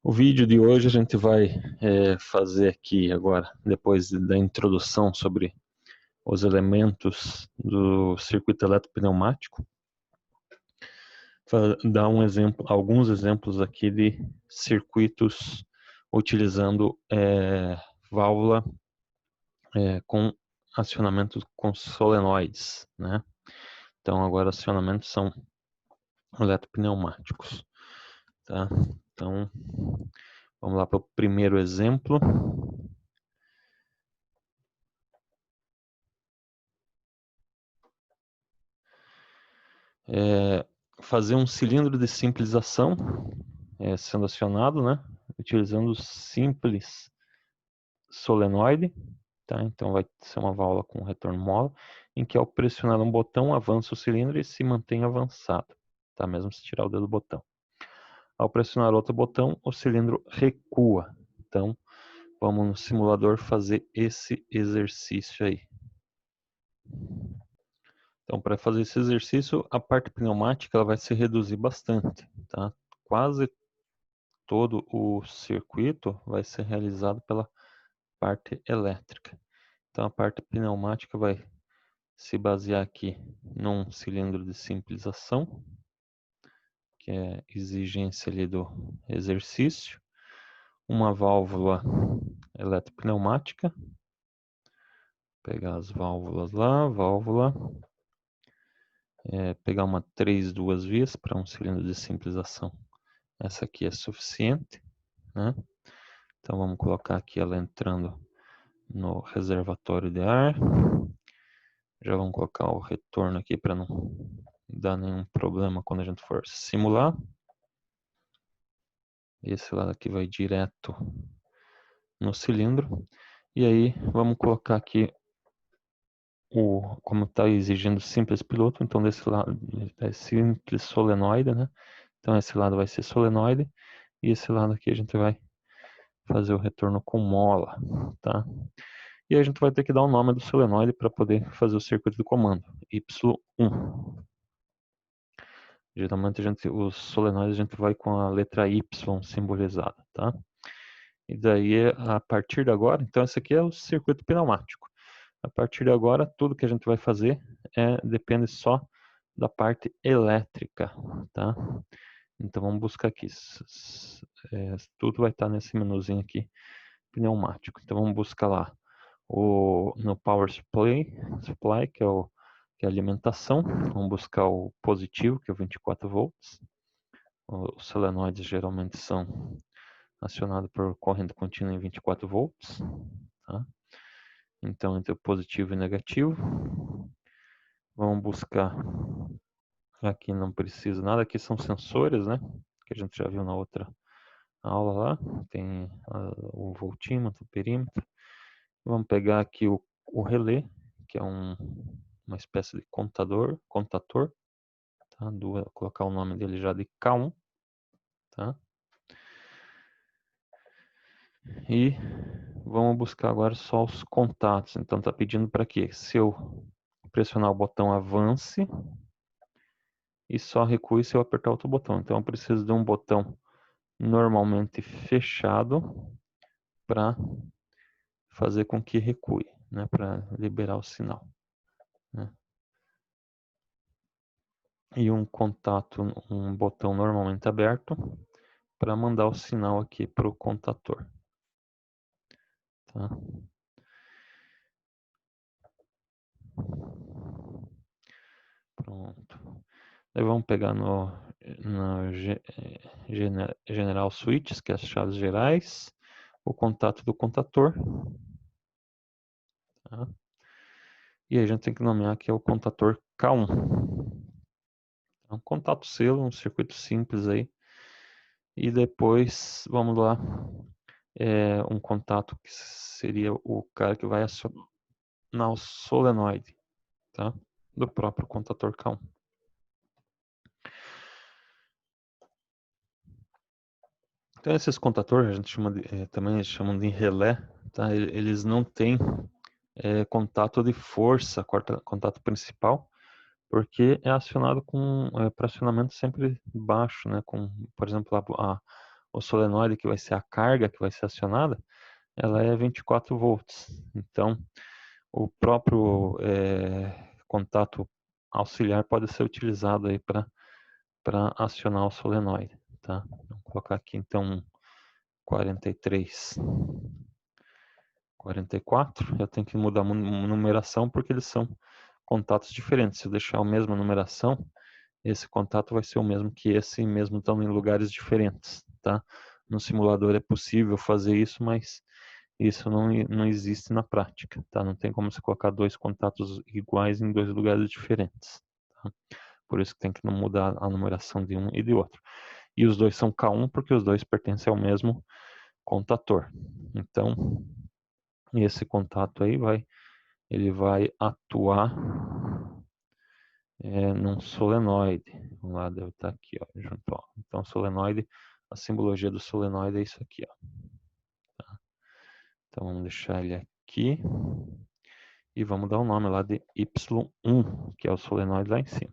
O vídeo de hoje a gente vai fazer aqui agora, depois da introdução sobre os elementos do circuito eletropneumático, dar alguns exemplos aqui de circuitos utilizando válvula com acionamento com solenoides, né? Então agora acionamentos são eletropneumáticos, tá? Então vamos lá para o primeiro exemplo. Fazer um cilindro de simplização sendo acionado, né? Utilizando o simples solenoide, tá? Então vai ser uma válvula com retorno mola, em que ao pressionar um botão avança o cilindro e se mantém avançado, tá? Mesmo se tirar o dedo do botão. Ao pressionar outro botão, o cilindro recua. Então vamos no simulador fazer esse exercício aí. Então, para fazer esse exercício, a parte pneumática ela vai se reduzir bastante, tá? Quase todo o circuito vai ser realizado pela parte elétrica. Então, a parte pneumática vai se basear aqui num cilindro de simplização, que é exigência ali do exercício, uma válvula eletropneumática, pegar as válvulas lá, válvula, pegar uma 3 duas vias para um cilindro de simplização. Essa aqui é suficiente, né? Então vamos colocar aqui ela entrando no reservatório de ar. Já vamos colocar o retorno aqui para não dar nenhum problema quando a gente for simular. Esse lado aqui vai direto no cilindro. E aí vamos colocar aqui como está exigindo simples piloto, então desse lado é simples solenoide, né? Então esse lado vai ser solenoide e esse lado aqui a gente vai fazer o retorno com mola, tá? E a gente vai ter que dar o nome do solenoide para poder fazer o circuito de comando, Y1. Geralmente os solenoides a gente vai com a letra Y simbolizada, tá? E daí a partir de agora, então esse aqui é o circuito pneumático. A partir de agora, tudo que a gente vai fazer depende só da parte elétrica, tá? Então vamos buscar aqui. Tudo vai estar nesse menuzinho aqui, pneumático. Então vamos buscar lá no Power Supply, que é a alimentação. Vamos buscar o positivo, que é o 24 volts. Os solenoides geralmente são acionados por corrente contínua em 24 volts, tá? Então entre o positivo e o negativo. Vamos buscar, aqui não precisa nada, aqui são sensores, né? Que a gente já viu na outra aula lá. Tem o voltímetro, o perímetro. Vamos pegar aqui o relé, que é uma espécie de contator, tá? Colocar o nome dele já de K1, tá? E vamos buscar agora só os contatos. Então está pedindo para que se eu pressionar o botão avance e só recue se eu apertar outro botão. Então eu preciso de um botão normalmente fechado para fazer com que recue, né? Para liberar o sinal, né? E um botão normalmente aberto para mandar o sinal aqui para o contator, tá? Pronto. Aí vamos pegar no General Switches, que é as chaves gerais, o contato do contator, tá? E aí a gente tem que nomear que é o contator K1. É um contato selo, um circuito simples aí. E depois, vamos lá, um contato que seria o cara que vai acionar o solenoide, tá? Do próprio contator K1. Então esses contadores a gente também eles chamam de relé, tá? Eles não têm contato de força, contato principal, porque é acionado com pressionamento sempre baixo, né? Com, por exemplo, o solenoide, que vai ser a carga que vai ser acionada, ela é 24 volts. Então, o próprio contato auxiliar pode ser utilizado aí para acionar o solenoide, tá? Vou colocar aqui então 43, 44. Eu tenho que mudar a numeração porque eles são contatos diferentes. Se eu deixar a mesma numeração, esse contato vai ser o mesmo que esse, mesmo estando em lugares diferentes, tá? No simulador é possível fazer isso, mas isso não existe na prática, tá? Não tem como você colocar dois contatos iguais em dois lugares diferentes, tá? Por isso que tem que mudar a numeração de um e de outro. E os dois são K1 porque os dois pertencem ao mesmo contator. Então, esse contato aí ele vai atuar num solenoide. Vamos lá, deve estar aqui, ó, junto, ó. Então, solenoide, a simbologia do solenoide é isso aqui, ó. Tá? Então, vamos deixar ele aqui. E vamos dar o nome lá de Y1, que é o solenoide lá em cima.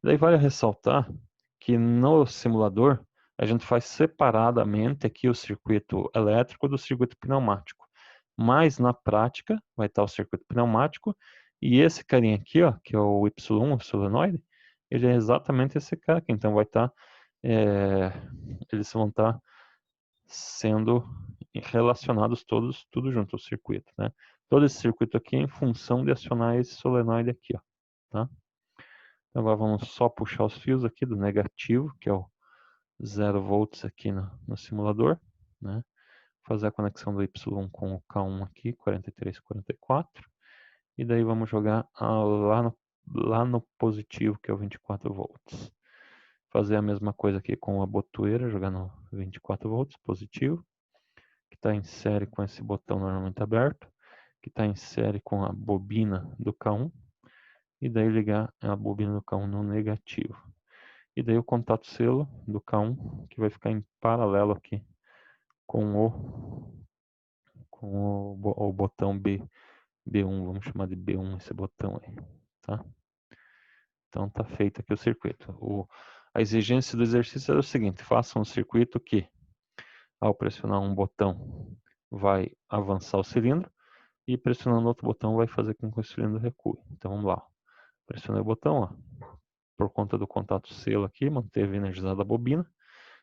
Daí vale ressaltar que no simulador a gente faz separadamente aqui o circuito elétrico do circuito pneumático. Mas na prática vai estar o circuito pneumático e esse carinha aqui, ó, que é o Y1, o solenoide, ele é exatamente esse cara aqui. Então vai estar, eles vão estar sendo relacionados todos, tudo junto, o circuito, né? Todo esse circuito aqui é em função de acionar esse solenoide aqui, ó, tá? Então agora vamos só puxar os fios aqui do negativo, que é o 0 volts aqui no simulador, né? Fazer a conexão do Y com o K1 aqui, 43, 44. E daí vamos jogar lá no positivo, que é o 24 volts. Fazer a mesma coisa aqui com a botoeira, jogar no 24 volts, positivo. Que está em série com esse botão normalmente aberto. Que está em série com a bobina do K1. E daí ligar a bobina do K1 no negativo. E daí o contato selo do K1, que vai ficar em paralelo aqui com o botão B1, vamos chamar de B1 esse botão aí, tá? Então tá feito aqui o circuito. A exigência do exercício é o seguinte: faça um circuito que, ao pressionar um botão, vai avançar o cilindro e pressionando outro botão vai fazer com que o cilindro recue. Então vamos lá. Pressionei o botão, ó. Por conta do contato selo aqui, manteve energizada a bobina.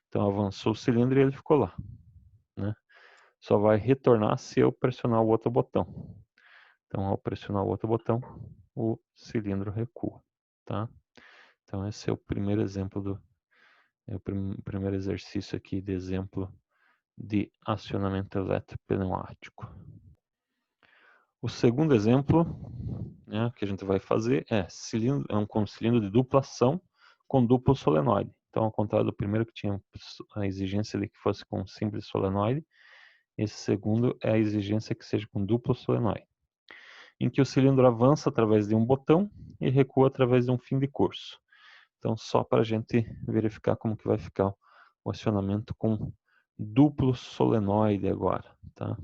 Então avançou o cilindro e ele ficou lá, né? Só vai retornar se eu pressionar o outro botão. Então, ao pressionar o outro botão, o cilindro recua, tá? Então, esse é o primeiro exemplo primeiro exercício aqui de exemplo de acionamento elétrico pneumático. O segundo exemplo, né, que a gente vai fazer é um cilindro de dupla ação com duplo solenoide. Então, ao contrário do primeiro que tinha a exigência de que fosse com simples solenoide, esse segundo é a exigência que seja com duplo solenoide, em que o cilindro avança através de um botão e recua através de um fim de curso. Então, só para a gente verificar como que vai ficar o acionamento com duplo solenoide agora, tá?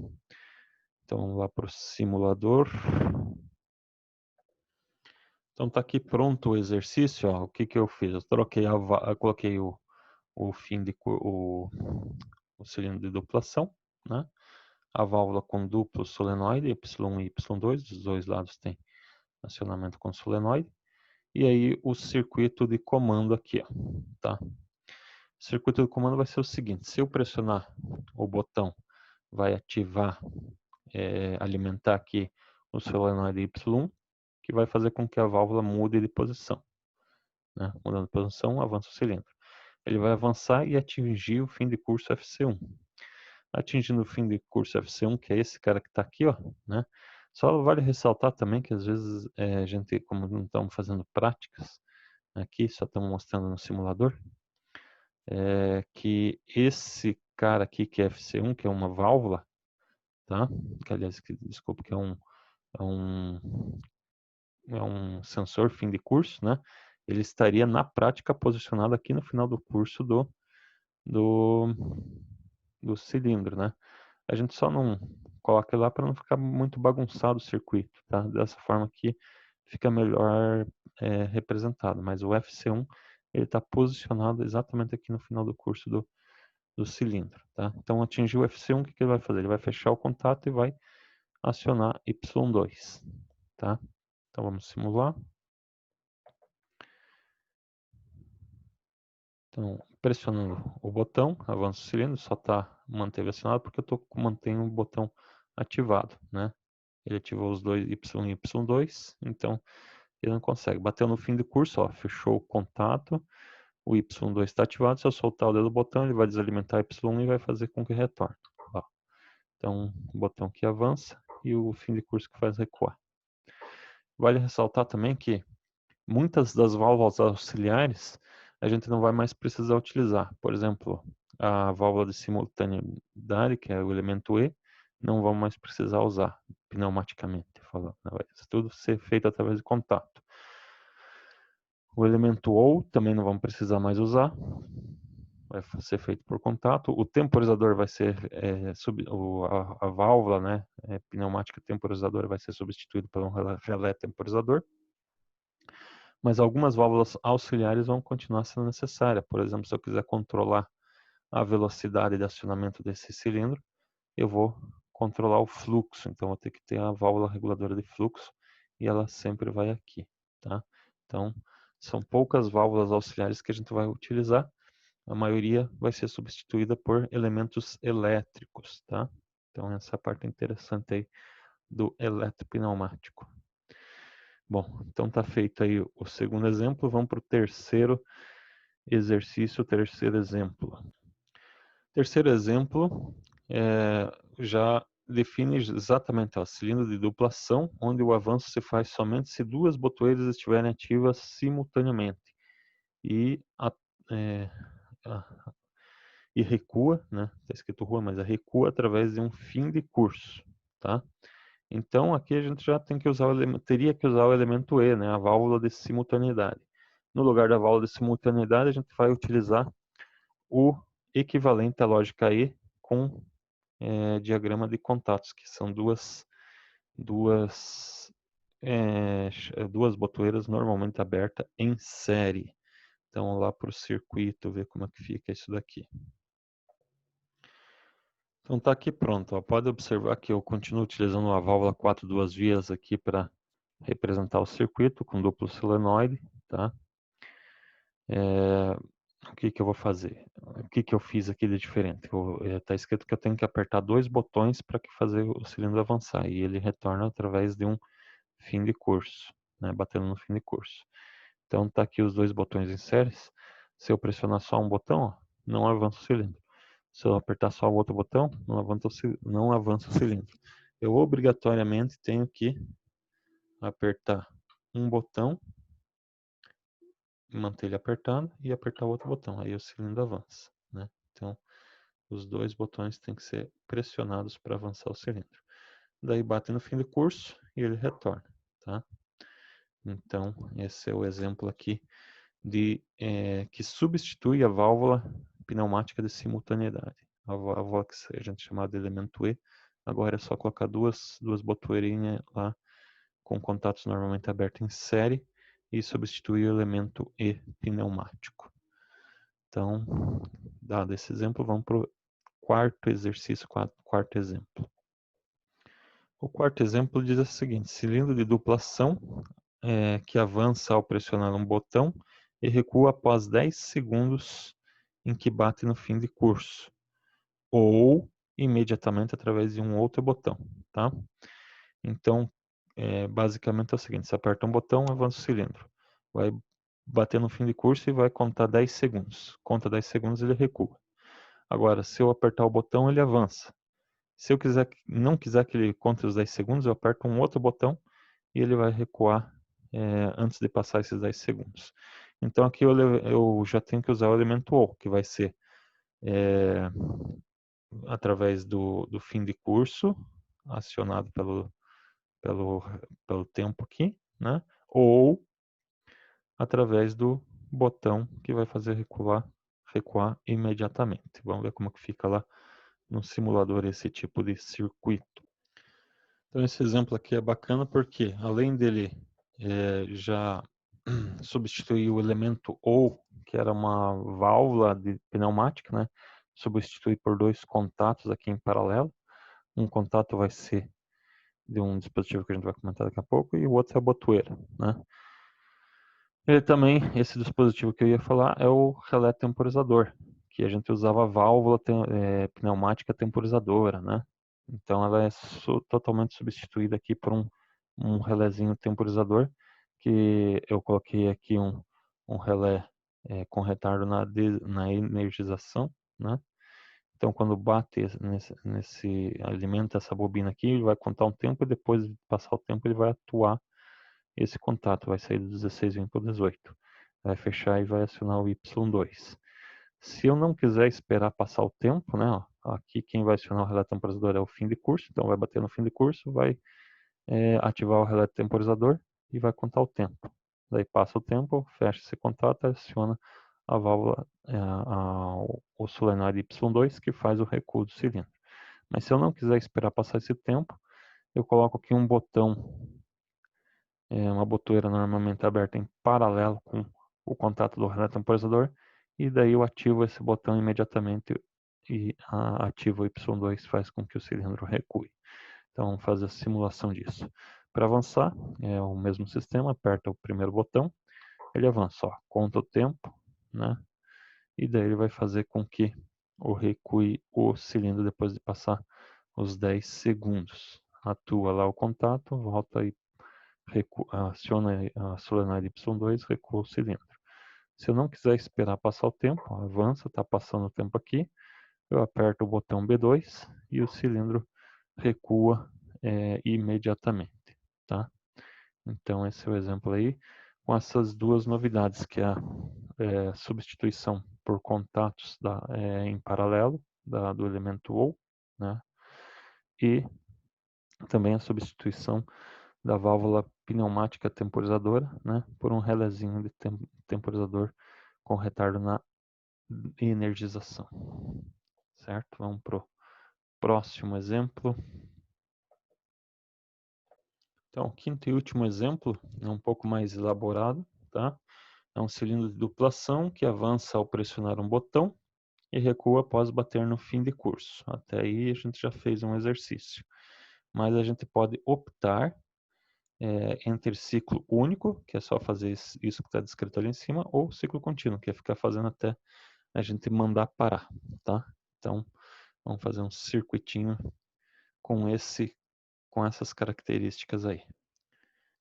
Então, vamos lá para o simulador. Então, está aqui pronto o exercício, ó. O que que eu fiz? Eu troquei eu coloquei o cilindro de duplação, né? A válvula com duplo solenoide, Y1 e Y2, dos dois lados tem acionamento com solenoide. E aí o circuito de comando aqui, ó, tá? O circuito de comando vai ser o seguinte: se eu pressionar o botão, vai ativar, alimentar aqui o solenoide Y1, que vai fazer com que a válvula mude de posição, né? Mudando de posição, avança o cilindro. Ele vai avançar e atingir o fim de curso FC1. Atingindo o fim de curso FC1, que é esse cara que está aqui, ó, né? Só vale ressaltar também que às vezes a gente, como não estamos fazendo práticas aqui, só estamos mostrando no simulador, que esse cara aqui, que é FC1, que é uma válvula, tá? Que, aliás, desculpa, que é um sensor fim de curso, né? Ele estaria na prática posicionado aqui no final do curso do cilindro, né? A gente só não coloca lá para não ficar muito bagunçado o circuito, tá? Dessa forma aqui fica melhor representado. Mas o FC1 ele está posicionado exatamente aqui no final do curso do cilindro, tá? Então, atingiu o F1, o que ele vai fazer? Ele vai fechar o contato e vai acionar Y2, tá? Então, vamos simular. Então, pressionando o botão, avança o cilindro, só manteve acionado porque eu estou mantendo o botão ativado, né? Ele ativou os dois Y e Y2, então ele não consegue. Bateu no fim do curso, ó, fechou o contato, o Y2 está ativado, se eu soltar o dedo do botão, ele vai desalimentar o Y1 e vai fazer com que retorne. Ó. Então, o botão que avança e o fim de curso que faz recuar. Vale ressaltar também que muitas das válvulas auxiliares a gente não vai mais precisar utilizar. Por exemplo, a válvula de simultaneidade, que é o elemento E, não vamos mais precisar usar pneumaticamente falando. Vai tudo ser feito através de contato. O elemento OU também não vamos precisar mais usar. Vai ser feito por contato. O temporizador vai ser a válvula, né, pneumática temporizadora vai ser substituído por um relé temporizador. Mas algumas válvulas auxiliares vão continuar sendo necessárias. Por exemplo, se eu quiser controlar a velocidade de acionamento desse cilindro, eu vou controlar o fluxo. Então, vou ter que ter a válvula reguladora de fluxo e ela sempre vai aqui, tá? Então, são poucas válvulas auxiliares que a gente vai utilizar. A maioria vai ser substituída por elementos elétricos, tá? Então, essa parte interessante aí do eletropneumático. Bom, então tá feito aí o segundo exemplo. Vamos para o terceiro exercício, o terceiro exemplo. Terceiro exemplo já define exatamente o cilindro de duplação, onde o avanço se faz somente se duas botoeiras estiverem ativas simultaneamente e, e recua, né? Está escrito rua, mas recua através de um fim de curso, tá? Então, aqui a gente já tem que usar teria que usar o elemento E, né, a válvula de simultaneidade. No lugar da válvula de simultaneidade, a gente vai utilizar o equivalente à lógica E com diagrama de contatos, que são duas botoeiras normalmente abertas em série. Então, lá para o circuito, ver como é que fica isso daqui. Então tá aqui pronto, ó. Pode observar que eu continuo utilizando uma válvula 4 duas vias aqui para representar o circuito com duplo solenoide, tá? O que eu vou fazer? O que eu fiz aqui de diferente? Tá escrito que eu tenho que apertar dois botões para fazer o cilindro avançar e ele retorna através de um fim de curso, né? Batendo no fim de curso. Então tá aqui os dois botões em séries. Se eu pressionar só um botão, ó, não avança o cilindro. Se eu apertar só o outro botão, não avança o cilindro. Eu obrigatoriamente tenho que apertar um botão, manter ele apertado e apertar o outro botão. Aí o cilindro avança, né? Então, os dois botões têm que ser pressionados para avançar o cilindro. Daí bate no fim do curso e ele retorna, tá? Então, esse é o exemplo aqui que substitui a válvula pneumática de simultaneidade. A válvula que a gente chama de elemento E, agora é só colocar duas botoeirinhas lá com contatos normalmente abertos em série e substituir o elemento E pneumático. Então, dado esse exemplo, vamos para o quarto exercício, quarto exemplo. O quarto exemplo diz o seguinte: cilindro de duplação que avança ao pressionar um botão e recua após 10 segundos em que bate no fim de curso, ou imediatamente através de um outro botão, tá? Então, basicamente é o seguinte: você aperta um botão, avança o cilindro, vai bater no fim de curso e vai contar 10 segundos. Conta 10 segundos, ele recua. Agora, se eu apertar o botão, ele avança. Se eu não quiser que ele conte os 10 segundos, eu aperto um outro botão e ele vai recuar antes de passar esses 10 segundos. Então aqui eu já tenho que usar o elemento OU, que vai ser através do fim de curso, acionado pelo tempo aqui, né? Ou através do botão que vai fazer recuar imediatamente. Vamos ver como que fica lá no simulador esse tipo de circuito. Então esse exemplo aqui é bacana porque além dele já substituir o elemento OU, que era uma válvula de pneumática, né? substituir por dois contatos aqui em paralelo. Um contato vai ser de um dispositivo que a gente vai comentar daqui a pouco e o outro é a botoeira, né? Ele também, esse dispositivo que eu ia falar é o relé temporizador, que a gente usava a válvula pneumática temporizadora, né? Então ela é totalmente substituída aqui por um relézinho temporizador, que eu coloquei aqui um relé com retardo na energização, né? Então quando bate alimenta essa bobina aqui, ele vai contar um tempo e depois de passar o tempo ele vai atuar esse contato, vai sair do 16 e vir para o 18. Vai fechar e vai acionar o Y2. Se eu não quiser esperar passar o tempo, né? Ó, aqui quem vai acionar o relé temporizador é o fim de curso, então vai bater no fim de curso, vai ativar o relé temporizador e vai contar o tempo. Daí passa o tempo, fecha esse contato, aciona a válvula, o solenoide Y2 que faz o recuo do cilindro. Mas se eu não quiser esperar passar esse tempo, eu coloco aqui um botão, uma botoeira normalmente aberta em paralelo com o contato do relé temporizador, e daí eu ativo esse botão imediatamente e ativo o Y2 faz com que o cilindro recue. Então vamos fazer a simulação disso. Para avançar, é o mesmo sistema, aperta o primeiro botão, ele avança, ó, conta o tempo, né? E daí ele vai fazer com que recue o cilindro depois de passar os 10 segundos. Atua lá o contato, volta e aciona a solenoide Y2, recua o cilindro. Se eu não quiser esperar passar o tempo, avança, está passando o tempo aqui, eu aperto o botão B2 e o cilindro recua imediatamente, tá? Então esse é o exemplo aí, com essas duas novidades, que é a substituição por contatos em paralelo do elemento OU, né? E também a substituição da válvula pneumática temporizadora, né, por um relézinho de temporizador com retardo na energização. Certo? Vamos para o próximo exemplo. Então, o quinto e último exemplo é um pouco mais elaborado, tá? É um cilindro de duplação que avança ao pressionar um botão e recua após bater no fim de curso. Até aí a gente já fez um exercício. Mas a gente pode optar entre ciclo único, que é só fazer isso que está descrito ali em cima, ou ciclo contínuo, que é ficar fazendo até a gente mandar parar, tá? Então, vamos fazer um circuitinho com essas características aí.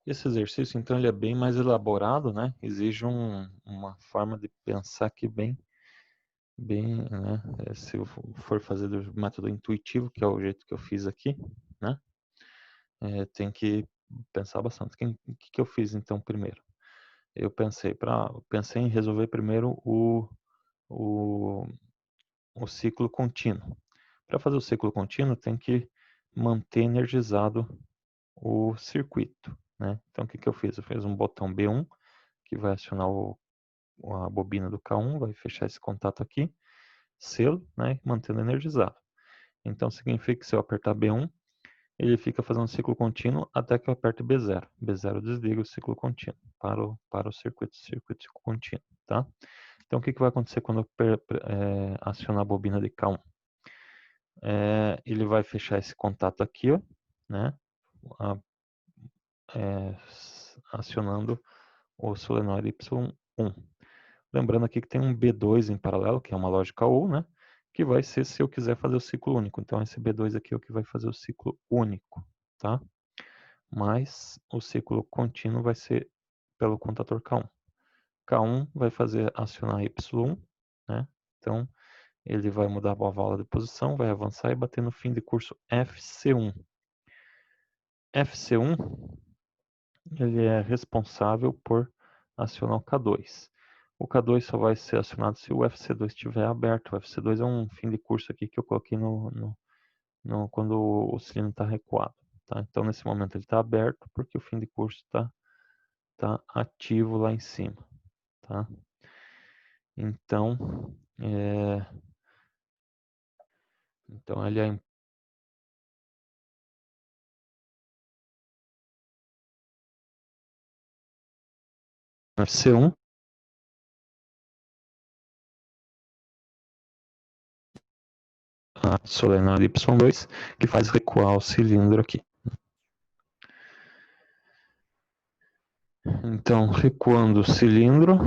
Esse exercício, então, ele é bem mais elaborado, né? Exige uma forma de pensar que né? Se eu for fazer do método intuitivo, que é o jeito que eu fiz aqui, né? Tem que pensar bastante. O que eu fiz, então, primeiro? Eu pensei em resolver primeiro o ciclo contínuo. Para fazer o ciclo contínuo, tem que manter energizado o circuito, né? Então, o que eu fiz? Eu fiz um botão B1, que vai acionar a bobina do K1, vai fechar esse contato aqui, selo, né? Mantendo energizado. Então, significa que se eu apertar B1, ele fica fazendo ciclo contínuo até que eu aperte B0. B0 desliga o ciclo contínuo para o circuito contínuo, tá? Então, o que vai acontecer quando eu acionar a bobina de K1? Ele vai fechar esse contato aqui, ó, né? Acionando o solenoide Y1. Lembrando aqui que tem um B2 em paralelo, que é uma lógica OU, né? Que vai ser se eu quiser fazer o ciclo único. Então, esse B2 aqui é o que vai fazer o ciclo único, tá? Mas o ciclo contínuo vai ser pelo contator K1. K1 vai fazer acionar Y1, né? Então, ele vai mudar a válvula de posição, vai avançar e bater no fim de curso FC1. FC1, ele é responsável por acionar o K2. O K2 só vai ser acionado se o FC2 estiver aberto. O FC2 é um fim de curso aqui que eu coloquei quando o cilindro está recuado. Tá? Então, nesse momento, ele está aberto porque o fim de curso está ativo lá em cima. Tá? Então, ele é FC1. a solenoide Y2, que faz recuar o cilindro aqui. Então, recuando o cilindro,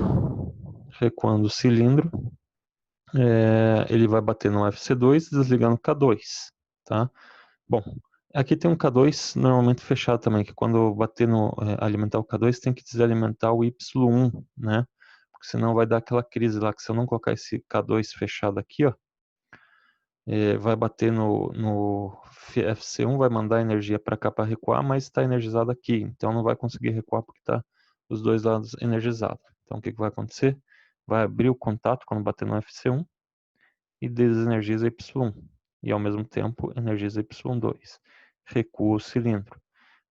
ele vai bater no FC2, desligando o K2, tá? Bom, aqui tem um K2 normalmente fechado também, que quando bater no alimentar o K2 tem que desalimentar o Y1, né? Porque senão vai dar aquela crise lá, que se eu não colocar esse K2 fechado aqui, ó, vai bater no FC1, vai mandar energia para cá para recuar, mas está energizado aqui, então não vai conseguir recuar porque está os dois lados energizados. Então o que vai acontecer? Vai abrir o contato quando bater no FC1 e desenergiza Y1, e ao mesmo tempo energiza Y2. Recua o cilindro.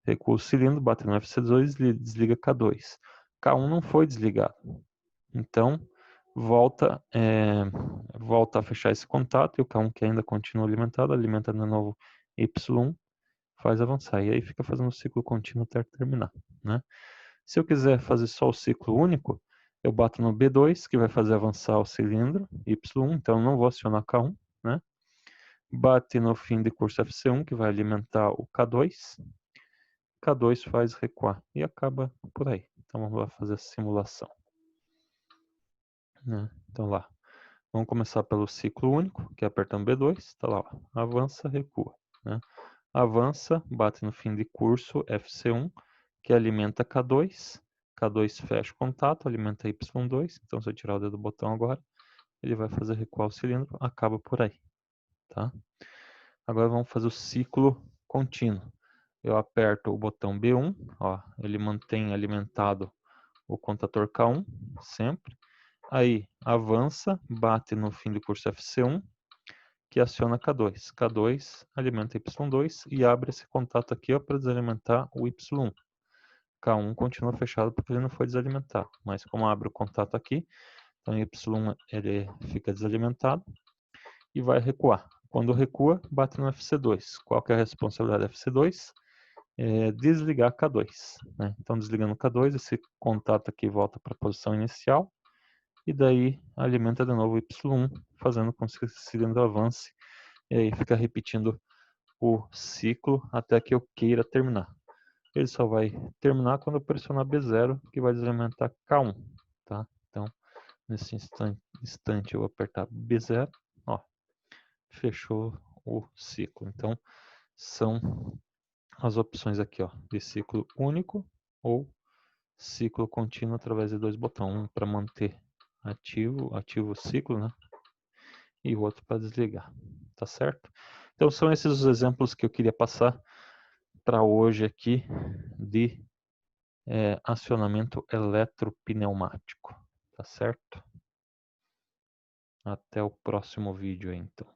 Recua o cilindro, bate no FC2 e desliga K2. K1 não foi desligado. Então, volta a fechar esse contato e o K1 que ainda continua alimentado, alimenta de novo Y1, faz avançar. E aí fica fazendo o ciclo contínuo até terminar, né? Se eu quiser fazer só o ciclo único, eu bato no B2, que vai fazer avançar o cilindro Y1, então eu não vou acionar K1, né? Bate no fim de curso FC1, que vai alimentar o K2. K2 faz recuar e acaba por aí. Então vamos lá fazer a simulação, né? Então lá, vamos começar pelo ciclo único, que é apertando B2, está lá, ó, avança, recua, né? Avança, bate no fim de curso FC1, que alimenta K2, K2 fecha o contato, alimenta Y2, então se eu tirar o dedo do botão agora, ele vai fazer recuar o cilindro, acaba por aí, tá? Agora vamos fazer o ciclo contínuo. Eu aperto o botão B1, ó, ele mantém alimentado o contator K1, sempre. Aí avança, bate no fim do curso FC1, que aciona K2. K2 alimenta Y2 e abre esse contato aqui para desalimentar o Y1. K1 continua fechado porque ele não foi desalimentado, mas como abre o contato aqui, então Y1 ele fica desalimentado e vai recuar. Quando recua, bate no FC2. Qual que é a responsabilidade do FC2? Desligar K2, né? Então desligando K2, esse contato aqui volta para a posição inicial e daí alimenta de novo o Y1, fazendo com que esse cilindro avance e aí fica repetindo o ciclo até que eu queira terminar. Ele só vai terminar quando eu pressionar B0, que vai desalimentar K1, tá? Então, nesse instante eu vou apertar B0, ó, fechou o ciclo. Então, são as opções aqui, ó, de ciclo único ou ciclo contínuo através de dois botões, um para manter ativo o ciclo, né? E o outro para desligar, tá certo? Então são esses os exemplos que eu queria passar para hoje aqui de acionamento eletropneumático, tá certo? Até o próximo vídeo, então.